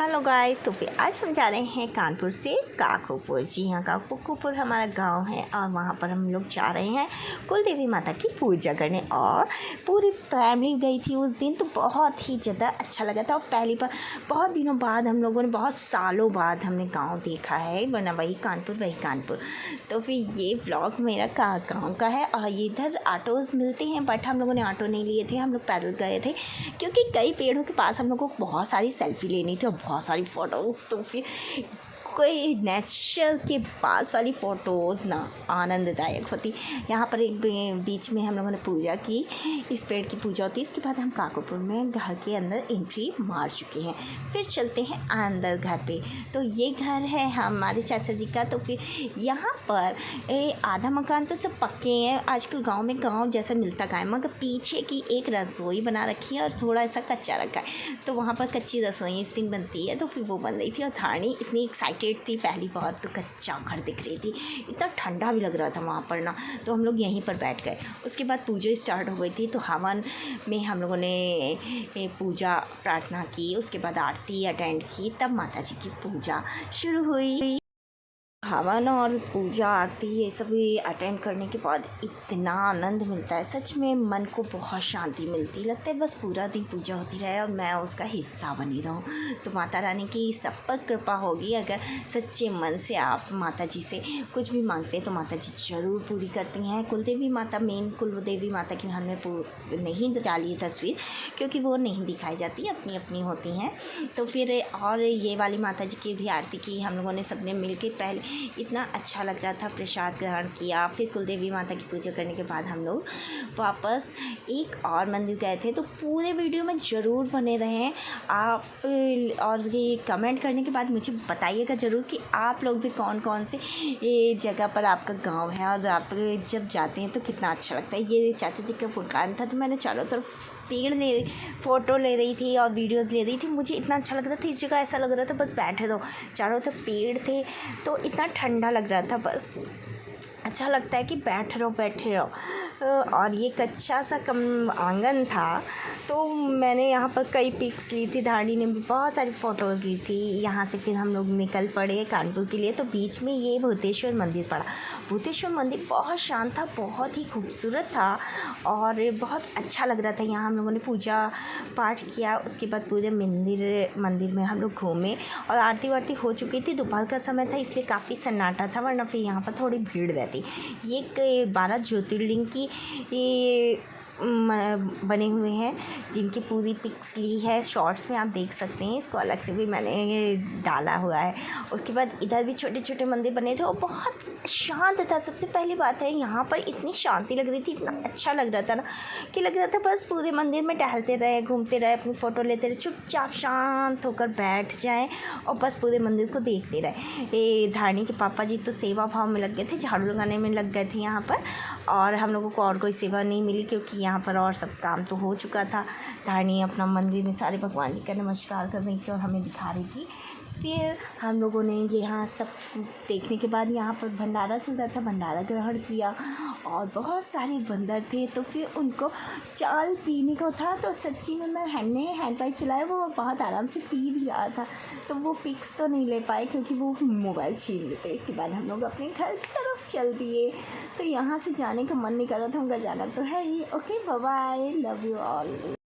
Hello guys, तो फिर आज हम जा रहे हैं कानपुर से काकोपुर। जी हाँ, काकोपुर हमारा गांव है और वहाँ पर हम लोग जा रहे हैं कुल देवी माता की पूजा करने। और पूरी फैमिली गई थी उस दिन, तो बहुत ही ज़्यादा अच्छा लगा था। और पहली बार बहुत दिनों बाद हम लोगों ने, बहुत सालों बाद हमने गाँव देखा है, वरना वही कानपुर। तो फिर ये व्लॉग मेरा गाँव का है। और इधर ऑटोज़ मिलते हैं, बट हम लोगों ने ऑटो नहीं लिए थे, हम लोग पैदल गए थे, क्योंकि कई पेड़ों के पास हम लोग को बहुत सारी सेल्फी लेनी थी और बहुत सारी फ़ोटोज़। तो फिर कोई नेचर के पास वाली फ़ोटोज़ ना आनंददायक होती। यहाँ पर एक बीच में हम लोगों ने पूजा की, इस पेड़ की पूजा होती है। इसके बाद हम काकोपुर में घर के अंदर एंट्री मार चुके हैं। फिर चलते हैं अंदर घर पे। तो ये घर है हमारे चाचा जी का। तो फिर यहाँ पर आधा मकान तो सब पक्के हैं, आजकल गांव में गांव जैसा मिलता का है, मगर पीछे की एक रसोई बना रखी है और थोड़ा सा कच्चा रखा है। तो वहाँ पर कच्ची रसोई इस दिन बनती है, तो फिर वो बन रही थी। और धानी इतनी एक्साइटेड थी, पहली बार तो कच्चा घर दिख रही थी, इतना ठंडा भी लग रहा था वहाँ पर ना। तो हम लोग यहीं पर बैठ गए। उसके बाद पूजा स्टार्ट हो गई थी, तो हवन में हम लोगों ने पूजा प्रार्थना की, उसके बाद आरती अटेंड की, तब माता जी की पूजा शुरू हुई। हवन और पूजा आरती ये सब अटेंड करने के बाद इतना आनंद मिलता है, सच में मन को बहुत शांति मिलती। लगता है बस पूरा दिन पूजा होती रहे और मैं उसका हिस्सा बनी रहूं। तो माता रानी की सब पर कृपा होगी। अगर सच्चे मन से आप माता जी से कुछ भी मांगते हैं तो माता जी ज़रूर पूरी करती हैं। कुलदेवी माता, मेन कुलदेवी माता की हमने नहीं डाली तस्वीर, क्योंकि वो नहीं दिखाई जाती, अपनी अपनी होती हैं। तो फिर और ये वाली माता जी की भी आरती की हम लोगों ने सबने मिल के। पहले इतना अच्छा लग रहा था, प्रसाद ग्रहण किया। फिर कुलदेवी माता की पूजा करने के बाद हम लोग वापस एक और मंदिर गए थे। तो पूरे वीडियो में ज़रूर बने रहें आप। और ये कमेंट करने के बाद मुझे बताइएगा ज़रूर कि आप लोग भी कौन कौन से ये जगह पर आपका गांव है और आप जब जाते हैं तो कितना अच्छा लगता है। ये चाचा जी का मकान था, तो मैंने चारों तरफ फ़ोटो ले रही थी और वीडियोज़ ले रही थी। मुझे इतना अच्छा लग रहा था, इस जगह ऐसा लग रहा था बस बैठे रहो, चारों तरफ पेड़ थे, तो इतना ठंडा लग रहा था, बस अच्छा लगता है कि बैठे रहो। और ये कच्चा सा आंगन था, तो मैंने यहाँ पर कई पिक्स ली थी, धानी ने भी बहुत सारी फ़ोटोज़ ली थी। यहाँ से फिर हम लोग निकल पड़े कानपुर के लिए। तो बीच में ये भूतेश्वर मंदिर पड़ा। भूतेश्वर मंदिर बहुत शांत था, बहुत ही खूबसूरत था और बहुत अच्छा लग रहा था। यहाँ हम लोगों ने पूजा पाठ किया, उसके बाद पूरे मंदिर में हम लोग घूमे और आरती वारती हो चुकी थी। दोपहर का समय था, इसलिए काफ़ी सन्नाटा था, वरना फिर यहाँ पर थोड़ी भीड़ रहती। ये 12 ज्योतिर्लिंग की बने हुए हैं, जिनकी पूरी पिक्स ली है, शॉर्ट्स में आप देख सकते हैं। इसको अलग से भी मैंने डाला हुआ है। उसके बाद इधर भी छोटे छोटे मंदिर बने थे और बहुत शांत था। सबसे पहली बात है, यहाँ पर इतनी शांति लग रही थी, इतना अच्छा लग रहा था ना कि लग रहा था बस पूरे मंदिर में टहलते रहे, घूमते रहे, अपनी फ़ोटो लेते रहे, चुपचाप शांत होकर बैठ जाएँ और बस पूरे मंदिर को देखते रहे। ये धानी के पापा जी तो सेवा भाव में लग गए थे, झाड़ू लगाने में लग गए थे यहाँ पर, और हम लोगों को और कोई सेवा नहीं मिली, क्योंकि यहाँ पर और सब काम तो हो चुका था। धानी अपना मंदिर में सारे भगवान जी का नमस्कार कर रही थी और हमें दिखा रही थी। फिर हम लोगों ने यहाँ सब देखने के बाद यहाँ पर भंडारा चल रहा था, भंडारा ग्रहण किया और बहुत सारे बंदर थे। तो फिर उनको चाल पीने को था, तो सच्ची में मैं हैंड पाइप चलाया, वो बहुत आराम से पी भी रहा था। तो वो पिक्स तो नहीं ले पाए क्योंकि वो मोबाइल छीन लेते। इसके बाद हम लोग अपने घर की तरफ चल दिए। तो यहाँ से जाने का मन नहीं कर रहा था, मगर जाना तो है ही। Okay, bye bye, love you all.